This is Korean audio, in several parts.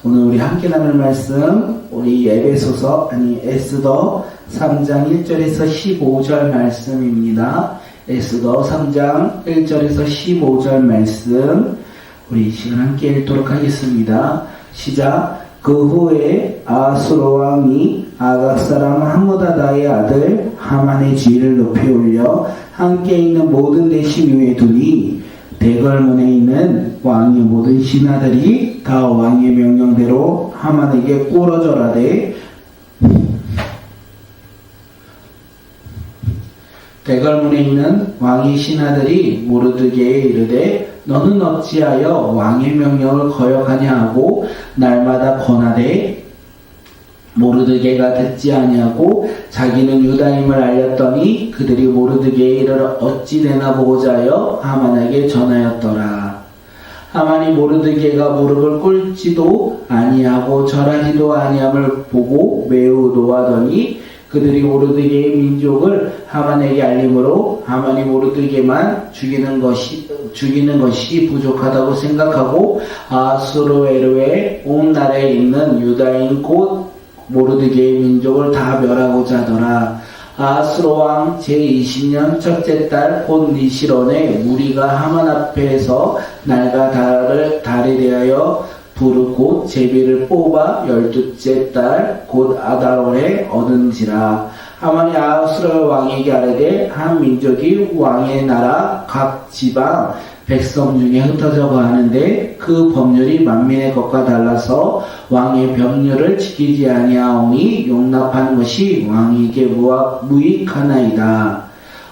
오늘 우리 함께 나눌 말씀, 우리 에스더 3장 1절에서 15절 말씀입니다. 에스더 3장 1절에서 15절 말씀, 우리 이 시간 함께 읽도록 하겠습니다. 시작. 그 후에 아수르 왕이 아각 사람 함므다다의 아들 하만의 지위를 높이 올려 함께 있는 모든 대신 위에 두니 대궐문에 있는 왕의 모든 신하들이 다 왕의 명령대로 하만에게 꿇어 절하되 대궐문에 있는 왕의 신하들이 모르드게에 이르되 너는 어찌하여 왕의 명령을 거역하냐 하고 날마다 권하되 모르드게가 듣지 아니하고 자기는 유다임을 알렸더니 그들이 모르드게에 이르러 어찌 되나 보고자 하여 하만에게 전하였더라. 하만이 모르드게가 무릎을 꿇지도 아니하고 절하지도 아니함을 보고 매우 노하더니 그들이 모르드게의 민족을 하만에게 알림으로 하만이 모르드게만 죽이는 것이 부족하다고 생각하고 아수르에르의 온 나라에 있는 유다인 곧 모르드게의 민족을 다 멸하고자 하더라. 아수르 왕 제20년 첫째 달 곧 니시론에 무리가 하만 앞에서 날과 달에 대하여 부르 곧 제비를 뽑아 12째 달 곧 아달월에 얻은지라. 하만이 아수르 왕에게 아뢰되 한 민족이 왕의 나라 각 지방 백성 중에 흩어져 가는데 그 법률이 만민의 것과 달라서 왕의 법률을 지키지 아니하오니 용납하는 것이 왕에게 무익하나이다.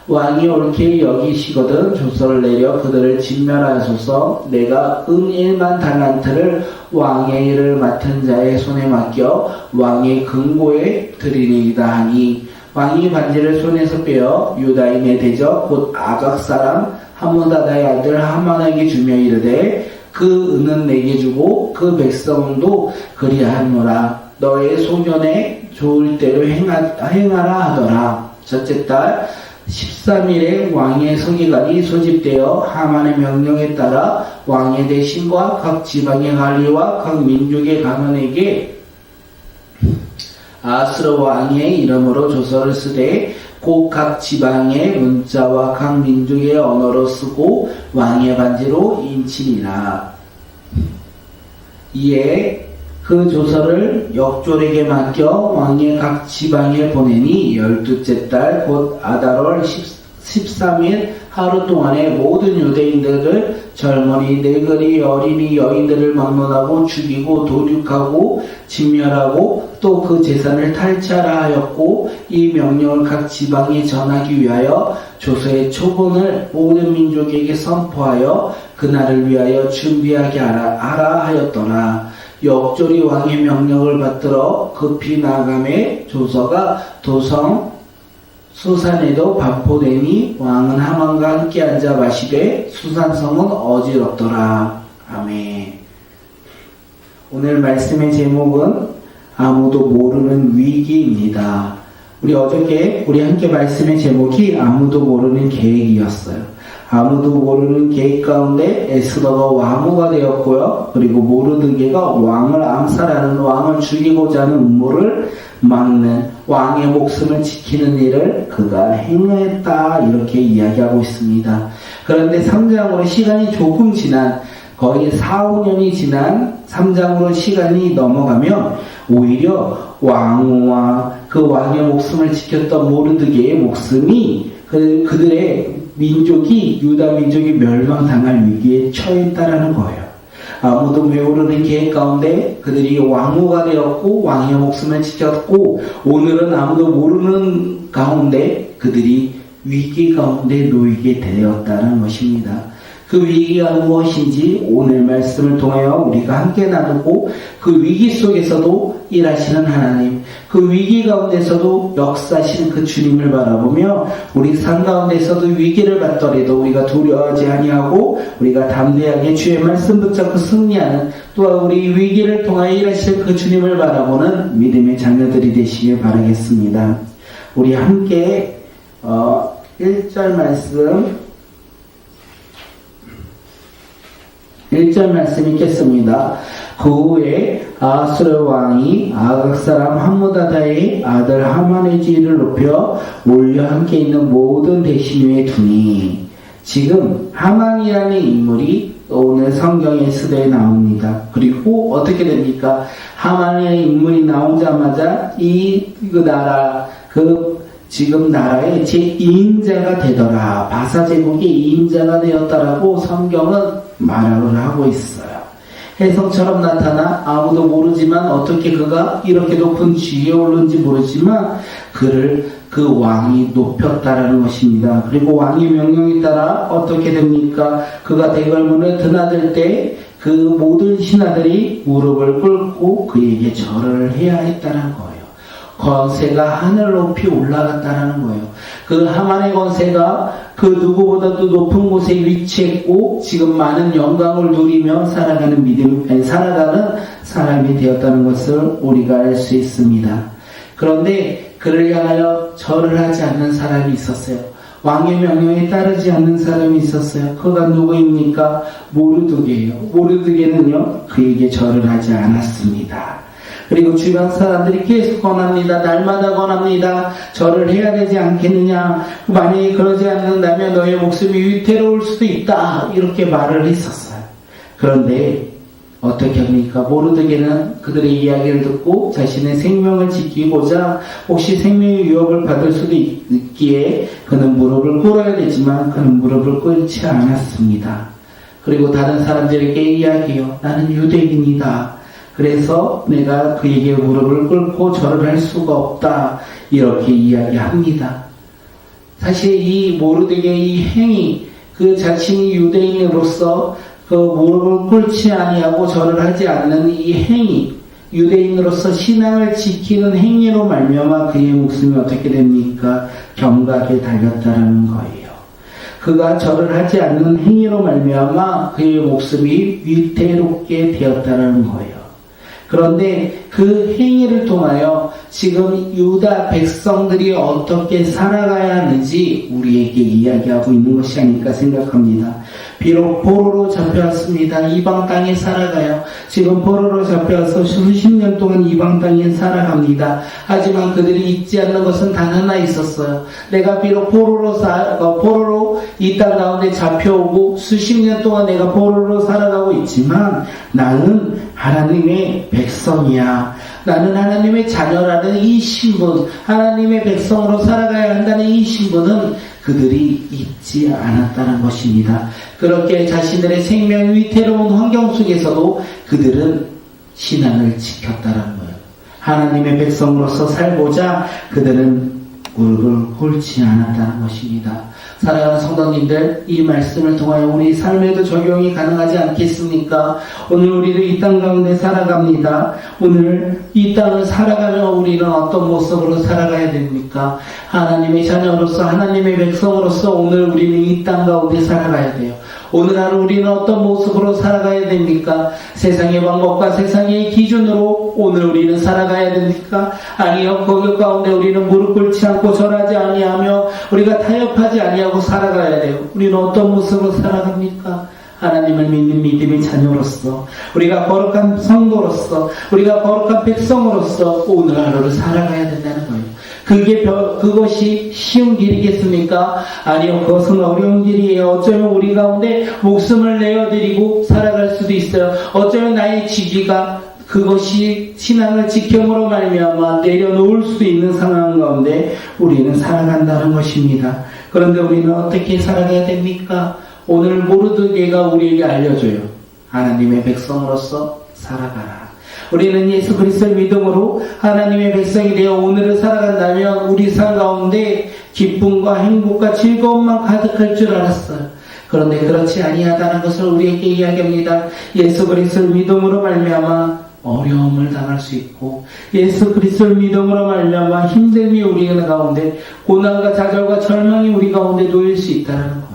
왕이 옳게 여기시거든 조서를 내려 그들을 진멸하소서. 내가 1만 달란트를 왕의 일을 맡은 자의 손에 맡겨 왕의 금고에 드리니이다 하니 왕이 반지를 손에서 빼어 유다인의 대적 곧 아각 사람 함므다다의 아들 하만에게 주며 이르되 그 은은 내게 주고 그 백성도 그리하노라. 너의 소견에 좋을 대로 행하라 하더라. 첫째 달 13일에 왕의 서기관이 소집되어 하만의 명령에 따라 왕의 대신과 각 지방의 관리와 각 민족의 간원에게 아수르 왕의 이름으로 조서를 쓰되 곧 각 지방의 문자와 각 민족의 언어로 쓰고 왕의 반지로 인치니라. 이에 그 조서를 역졸에게 맡겨 왕의 각 지방에 보내니 12째 달 곧 아달월 13일 하루 동안에 모든 유대인들을 젊은이, 늙은이, 어린이, 여인들을 막론하고 죽이고 도륙하고 진멸하고 또 그 재산을 탈취하라 하였고 이 명령을 각 지방에 전하기 위하여 조서의 초본을 모든 민족에게 선포하여 그날을 위하여 준비하게 하라 하였더라. 역졸이 왕의 명령을 받들어 급히 나아가매 조서가 도성 수산에도 반포되니 왕은 하만과 함께 앉아 마시되 수산성은 어지럽더라. 아멘. 오늘 말씀의 제목은 아무도 모르는 위기입니다. 우리 어저께 우리 함께 말씀의 제목이 아무도 모르는 계획이었어요. 아무도 모르는 계획 가운데 에스더가 왕후가 되었고요. 그리고 모르드게가 왕을 암살하는, 왕을 죽이고자 하는 음모를 막는, 왕의 목숨을 지키는 일을 그가 행했다, 이렇게 이야기하고 있습니다. 그런데 3장으로 시간이 조금 지난, 거의 4, 5년이 지난 3장으로 시간이 넘어가면 오히려 왕후와 그 왕의 목숨을 지켰던 모르드게의 목숨이 그들의 민족이, 유다 민족이 멸망당할 위기에 처했다라는 거예요. 아무도 모르는 계획 가운데 그들이 왕후가 되었고 왕의 목숨을 지켰고 오늘은 아무도 모르는 가운데 그들이 위기 가운데 놓이게 되었다는 것입니다. 그 위기가 무엇인지 오늘 말씀을 통하여 우리가 함께 나누고 그 위기 속에서도 일하시는 하나님, 그 위기 가운데서도 역사하시는 그 주님을 바라보며 우리 삶 가운데서도 위기를 받더라도 우리가 두려워하지 아니하고 우리가 담대하게 주의 말씀 붙잡고 승리하는, 또한 우리 위기를 통하여 일하시는 그 주님을 바라보는 믿음의 자녀들이 되시길 바라겠습니다. 우리 함께 1절 말씀 읽겠습니다. 그 후에 아수르 왕이 아각 사람 함무다다의 아들 하만의 지위를 높여 올려 함께 있는 모든 대신 위에 두니, 지금 하만이라는 인물이 오늘 성경의 서대에 나옵니다. 그리고 어떻게 됩니까? 하만의 인물이 나오자마자 지금 나라의 제2인자가 되더라. 바사 제국의 2인자가 되었다라고 성경은 말을 하고 있어요. 혜성처럼 나타나 아무도 모르지만 어떻게 그가 이렇게 높은 지위에 오른지 모르지만 그를 그 왕이 높였다라는 것입니다. 그리고 왕의 명령에 따라 어떻게 됩니까? 그가 대궐문을 드나들 때 그 모든 신하들이 무릎을 꿇고 그에게 절을 해야 했다는 거예요. 권세가 하늘 높이 올라갔다는 거예요. 그 하만의 권세가 그 누구보다도 높은 곳에 위치했고 지금 많은 영광을 누리며 살아가는 사람이 되었다는 것을 우리가 알 수 있습니다. 그런데 그를 향하여 절을 하지 않는 사람이 있었어요. 왕의 명령에 따르지 않는 사람이 있었어요. 그가 누구입니까? 모르드게예요. 모르드게는요, 그에게 절을 하지 않았습니다. 그리고 주변 사람들이 계속 권합니다. 날마다 권합니다. 절을 해야 되지 않겠느냐. 만약에 그러지 않는다면 너의 목숨이 위태로울 수도 있다. 이렇게 말을 했었어요. 그런데 어떻게 합니까? 모르드게는 그들의 이야기를 듣고 자신의 생명을 지키고자 혹시 생명의 위협을 받을 수도 있기에 그는 무릎을 꿇어야 되지만 그는 무릎을 꿇지 않았습니다. 그리고 다른 사람들에게 이야기해요. 나는 유대인이다. 그래서 내가 그에게 무릎을 꿇고 절을 할 수가 없다. 이렇게 이야기합니다. 사실 이 모르드게의 이 행위, 그 자신이 유대인으로서 그 무릎을 꿇지 아니하고 절을 하지 않는 이 행위, 유대인으로서 신앙을 지키는 행위로 말미암아 그의 목숨이 어떻게 됩니까? 경각에 달렸다는 거예요. 그가 절을 하지 않는 행위로 말미암아 그의 목숨이 위태롭게 되었다는 거예요. 그런데 그 행위를 통하여 지금 유다 백성들이 어떻게 살아가야 하는지 우리에게 이야기하고 있는 것이 아닐까 생각합니다. 비록 포로로 잡혀왔습니다. 이방 땅에 살아가요. 지금 포로로 잡혀와서 수십 년 동안 이방 땅에 살아갑니다. 하지만 그들이 잊지 않는 것은 단 하나 있었어요. 내가 비록 포로로 이 땅 가운데 잡혀오고 수십 년 동안 내가 포로로 살아가고 있지만 나는 하나님의 백성이야. 나는 하나님의 자녀라는 이 신분, 하나님의 백성으로 살아가야 한다는 이 신분은 그들이 잊지 않았다는 것입니다. 그렇게 자신들의 생명 위태로운 환경 속에서도 그들은 신앙을 지켰다는 거예요. 하나님의 백성으로서 살고자 그들은 무릎을 꿇지 않았다는 것입니다. 사랑하는 성도님들, 이 말씀을 통하여 우리 삶에도 적용이 가능하지 않겠습니까? 오늘 우리도 이 땅 가운데 살아갑니다. 오늘 이 땅을 살아가며 우리는 어떤 모습으로 살아가야 됩니까? 하나님의 자녀로서, 하나님의 백성으로서 오늘 우리는 이 땅 가운데 살아가야 돼요. 오늘 하루 우리는 어떤 모습으로 살아가야 됩니까? 세상의 방법과 세상의 기준으로 오늘 우리는 살아가야 됩니까? 아니요, 거기 가운데 우리는 무릎 꿇지 않고 절하지 아니하며 우리가 타협하지 아니하고 살아가야 돼요. 우리는 어떤 모습으로 살아갑니까? 하나님을 믿는 믿음의 자녀로서, 우리가 거룩한 성도로서, 우리가 거룩한 백성으로서 오늘 하루를 살아가야 된다는 거예요. 그것이 쉬운 길이겠습니까? 아니요, 그것은 어려운 길이에요. 어쩌면 우리 가운데 목숨을 내어드리고 살아갈 수도 있어요. 어쩌면 나의 지위가 그것이 신앙을 지킴으로 말미암아 내려놓을 수 있는 상황 가운데 우리는 살아간다는 것입니다. 그런데 우리는 어떻게 살아가야 됩니까? 오늘 모르드게가 우리에게 알려줘요. 하나님의 백성으로서 살아가라. 우리는 예수 그리스도의 믿음으로 하나님의 백성이 되어 오늘을 살아간다면 우리 삶 가운데 기쁨과 행복과 즐거움만 가득할 줄 알았어요. 그런데 그렇지 아니하다는 것을 우리에게 이야기합니다. 예수 그리스도의 믿음으로 말미암아 어려움을 당할 수 있고, 예수 그리스도의 믿음으로 말미암아 힘듦이 우리 가운데, 고난과 좌절과 절망이 우리 가운데 놓일 수 있다는 거예요.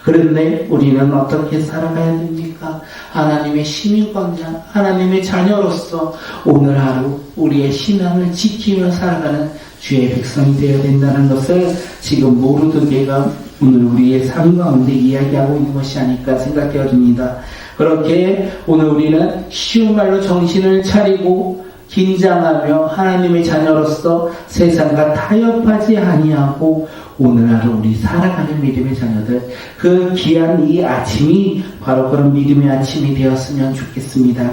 그런데 우리는 어떻게 살아가야 됩니까? 하나님의 시민권자, 하나님의 자녀로서 오늘 하루 우리의 신앙을 지키며 살아가는 주의 백성이 되어야 된다는 것을 지금 모르드게가 오늘 우리의 삶 가운데 이야기하고 있는 것이 아닐까 생각되어집니다. 그렇게 오늘 우리는 쉬운 말로 정신을 차리고 긴장하며 하나님의 자녀로서 세상과 타협하지 아니하고 오늘 하루 우리 살아가는 믿음의 자녀들, 그 귀한 이 아침이 바로 그런 믿음의 아침이 되었으면 좋겠습니다.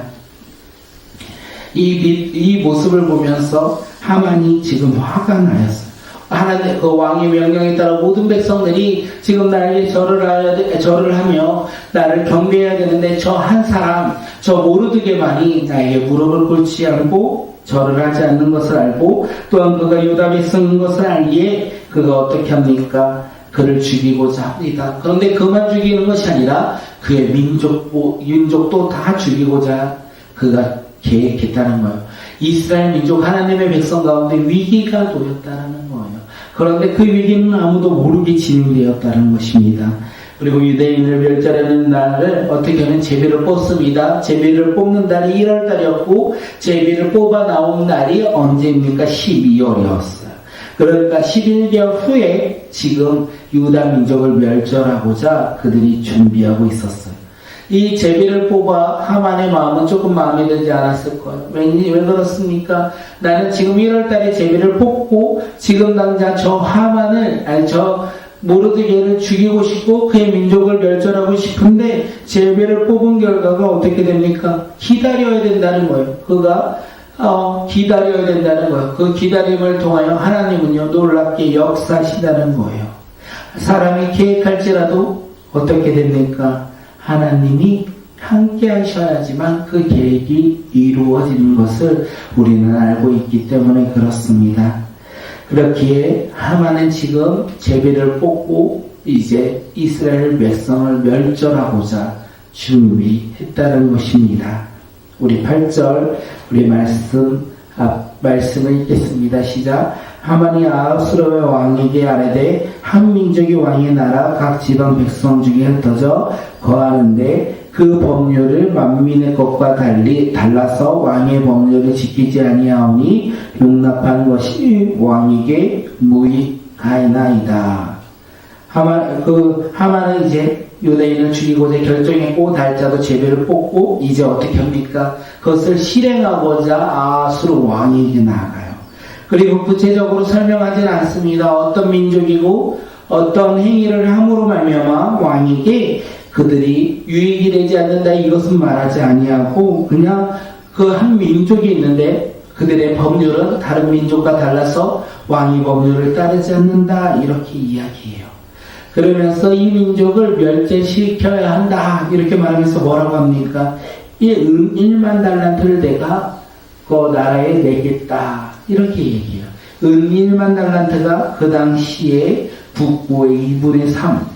이 모습을 보면서 하만이 지금 화가 나였어요. 하나님 그 왕의 명령에 따라 모든 백성들이 지금 나에게 절을 하며 나를 경배해야 되는데 저 한 사람, 저 모르드게만이 나에게 무릎을 꿇지 않고 절을 하지 않는 것을 알고 또한 그가 유다 백성인 것을 알기에 그가 어떻게 합니까? 그를 죽이고자 합니다. 그런데 그만 죽이는 것이 아니라 그의 민족도 다 죽이고자 그가 계획했다는 거예요. 이스라엘 민족 하나님의 백성 가운데 위기가 놓였다는 거예요. 그런데 그 위기는 아무도 모르게 진행되었다는 것입니다. 그리고 유대인을 멸절하는 날을 어떻게 하면 제비를 뽑습니다. 제비를 뽑는 달이 1월달이었고 제비를 뽑아 나온 날이 언제입니까? 12월이었어요. 그러니까 11개월 후에 지금 유다 민족을 멸절하고자 그들이 준비하고 있었어요. 이 제비를 뽑아 하만의 마음은 조금 마음에 들지 않았을 거예요. 왜 그렇습니까? 나는 지금 1월달에 제비를 뽑고 지금 당장 저 하만을 저 모르드게를 죽이고 싶고 그의 민족을 멸절하고 싶은데 제비를 뽑은 결과가 어떻게 됩니까? 기다려야 된다는 거예요. 그가 기다려야 된다는 거예요. 그 기다림을 통하여 하나님은요 놀랍게 역사하시다는 거예요. 사람이 계획할지라도 어떻게 됩니까? 하나님이 함께 하셔야지만 그 계획이 이루어지는 것을 우리는 알고 있기 때문에 그렇습니다. 그렇기에 하만은 지금 제비를 뽑고 이제 이스라엘 백성을 멸절하고자 준비했다는 것입니다. 우리 8절 우리 말씀을 읽겠습니다. 시작. 하만이 아하수르의 왕에게 아뢰되 한 민족이 왕의 나라 각 지방 백성 중에 흩어져 거하는데 그 법률을 만민의 것과 달라서 왕의 법률을 지키지 아니하오니 용납한 것이 왕에게 무익하이나이다. 하만은 이제 유대인을 죽이고자 결정했고 날짜도 제비를 뽑고 이제 어떻게 합니까? 그것을 실행하고자 아하수르 왕에게 나아가요. 그리고 구체적으로 설명하지는 않습니다. 어떤 민족이고 어떤 행위를 함으로 말미암아 왕에게 그들이 유익이 되지 않는다 이것은 말하지 아니하고 그냥 그 한 민족이 있는데 그들의 법률은 다른 민족과 달라서 왕의 법률을 따르지 않는다 이렇게 이야기해요. 그러면서 이 민족을 멸제시켜야 한다 이렇게 말하면서 뭐라고 합니까? 이 1만 달란트를 내가 그 나라에 내겠다 이렇게 얘기해요. 1만 달란트가 그 당시에 북부의 2분의 3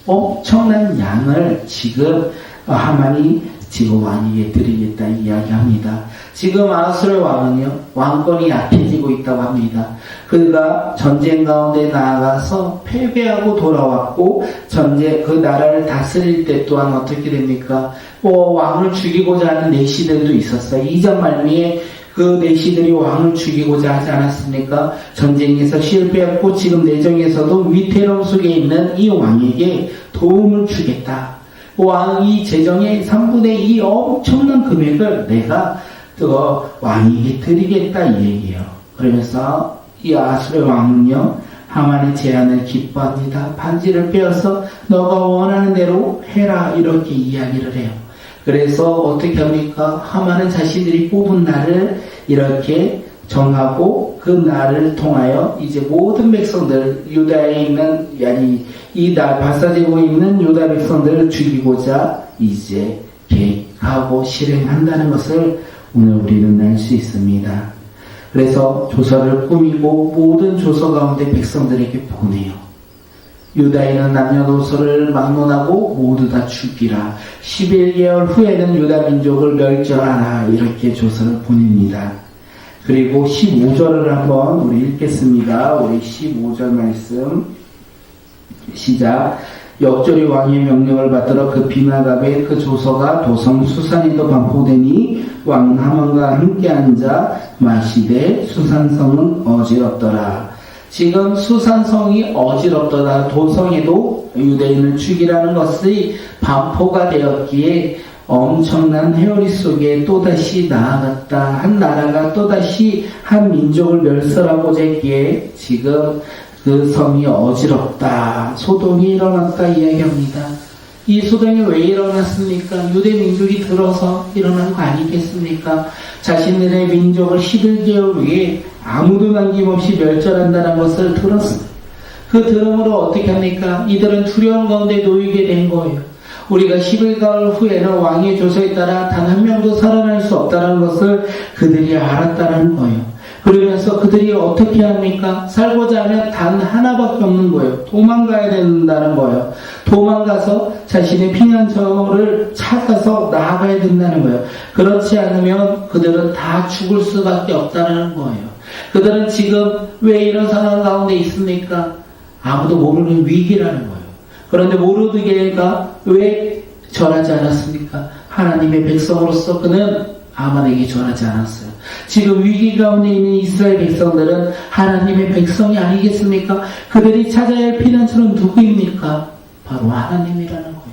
엄청난 양을 지금 하만이 지금 왕에게 드리겠다 이야기합니다. 지금 아하수르 왕은요 왕권이 약해지고 있다고 합니다. 그가 전쟁 가운데 나아가서 패배하고 돌아왔고 그 나라를 다스릴 때 또한 어떻게 됩니까? 왕을 죽이고자 하는 내시들도 있었어요. 이전 말미에 그 내시들이 왕을 죽이고자 하지 않았습니까? 전쟁에서 실패했고 지금 내정에서도 위태로움 속에 있는 이 왕에게 도움을 주겠다. 왕이 재정의 3분의 2 엄청난 금액을 내가 왕에게 드리겠다 이 얘기예요. 그러면서 이 아하수르 왕은요 하만의 제안을 기뻐합니다. 반지를 빼어서 너가 원하는 대로 해라 이렇게 이야기를 해요. 그래서 어떻게 합니까? 하만은 자신들이 뽑은 날을 이렇게 정하고 그 날을 통하여 이제 모든 백성들 유다에 있는 바사제국에 있는 유다 백성들을 죽이고자 이제 계획하고 실행한다는 것을 오늘 우리는 알 수 있습니다. 그래서 조서를 꾸미고 모든 조서 가운데 백성들에게 보내요. 유다인은 남녀노소를 막론하고 모두 다 죽이라. 11개월 후에는 유다 민족을 멸절하라. 이렇게 조서를 보냅니다. 그리고 15절을 한번 우리 읽겠습니다. 우리 15절 말씀 시작. 역졸이 왕의 명령을 받들어 그 비나갑의 그 조서가 도성 수산에도 반포되니 왕 하만과 함께 앉아 마시되 수산성은 어지럽더라. 지금 수산성이 어지럽더라 도성에도 유대인을 죽이라는 것이 반포가 되었기에 엄청난 회오리 속에 또다시 나아갔다. 한 나라가 또다시 한 민족을 멸설하고자 했기에 지금 그 성이 어지럽다. 소동이 일어났다 이야기합니다. 이 소동이 왜 일어났습니까? 유대 민족이 들어서 일어난 거 아니겠습니까? 자신들의 민족을 11개월 위에 아무도 남김없이 멸절한다는 것을 들었습니다. 그 들음으로 어떻게 합니까? 이들은 두려움 가운데 놓이게 된 거예요. 우리가 11개월 후에는 왕의 조서에 따라 단 한 명도 살아날 수 없다는 것을 그들이 알았다는 거예요. 그러면서 그들이 어떻게 합니까? 살고자 하면 단 하나밖에 없는 거예요. 도망가야 된다는 거예요. 도망가서 자신의 피난처를 찾아서 나아가야 된다는 거예요. 그렇지 않으면 그들은 다 죽을 수밖에 없다는 거예요. 그들은 지금 왜 이런 상황 가운데 있습니까? 아무도 모르는 위기라는 거예요. 그런데 모르드게가 왜 절하지 않았습니까? 하나님의 백성으로서 그는 아만에게 절하지 않았어요. 지금 위기 가운데 있는 이스라엘 백성들은 하나님의 백성이 아니겠습니까? 그들이 찾아야 할 피난처는 누구입니까? 바로 하나님이라는 거예요.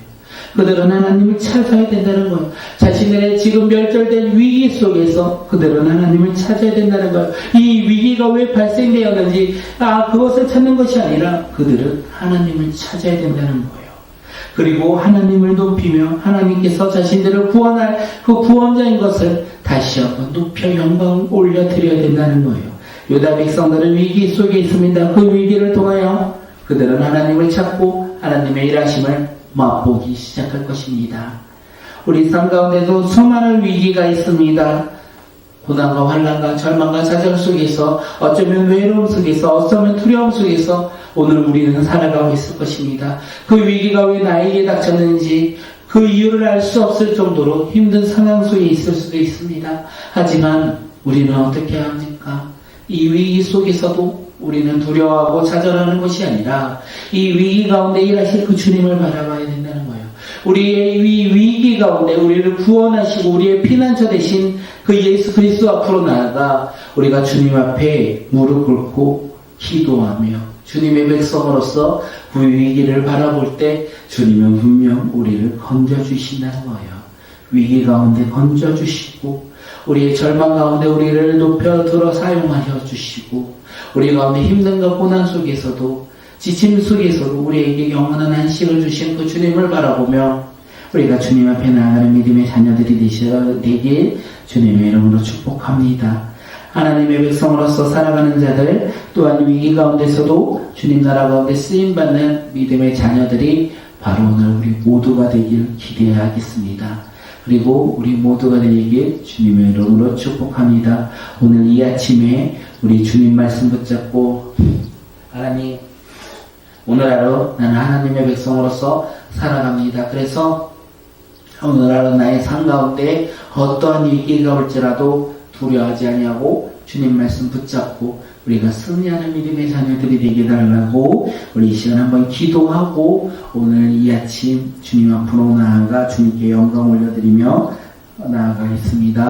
그들은 하나님을 찾아야 된다는 거예요. 자신들의 지금 멸절된 위기 속에서 그들은 하나님을 찾아야 된다는 거예요. 이 위기가 왜 발생되었는지 그것을 찾는 것이 아니라 그들은 하나님을 찾아야 된다는 거예요. 그리고 하나님을 높이며 하나님께서 자신들을 구원할 그 구원자인 것을 다시 한번 높여 영광을 올려드려야 된다는 거예요. 유다 백성들은 위기 속에 있습니다. 그 위기를 통하여 그들은 하나님을 찾고 하나님의 일하심을 맛보기 시작할 것입니다. 우리 삶 가운데도 수많은 위기가 있습니다. 고난과 환난과 절망과 좌절 속에서 어쩌면 외로움 속에서 어쩌면 두려움 속에서 오늘 우리는 살아가고 있을 것입니다. 그 위기가 왜 나에게 닥쳤는지 그 이유를 알 수 없을 정도로 힘든 상황 속에 있을 수도 있습니다. 하지만 우리는 어떻게 합니까? 이 위기 속에서도 우리는 두려워하고 좌절하는 것이 아니라 이 위기 가운데 일하실 그 주님을 바라봐야 된다는 거예요. 우리의 이 위기 가운데 우리를 구원하시고 우리의 피난처 되신 그 예수 그리스도 앞으로 나아가 우리가 주님 앞에 무릎 꿇고 기도하며 주님의 백성으로서 그 위기를 바라볼 때 주님은 분명 우리를 건져주신다는 거예요. 위기 가운데 건져주시고 우리의 절망 가운데 우리를 높여 들어 사용하여 주시고 우리 가운데 힘든과 고난 속에서도 지침 속에서도 우리에게 영원한 안식을 주신 그 주님을 바라보며 우리가 주님 앞에 나아가는 믿음의 자녀들이 되길 주님의 이름으로 축복합니다. 하나님의 백성으로서 살아가는 자들 또한 위기 가운데서도 주님 나라 가운데 쓰임받는 믿음의 자녀들이 바로 오늘 우리 모두가 되길 기대하겠습니다. 그리고 우리 모두가 되길 주님의 이름으로 축복합니다. 오늘 이 아침에 우리 주님 말씀 붙잡고 하나님 오늘 하루 나는 하나님의 백성으로서 살아갑니다. 그래서 오늘 하루 나의 삶 가운데 어떠한 위기가 올지라도 두려워하지 아니하고 주님 말씀 붙잡고 우리가 승리하는 믿음의 자녀들이 되게 달라고 우리 이 시간 한번 기도하고 오늘 이 아침 주님 앞으로 나아가 주님께 영광 올려드리며 나아가겠습니다.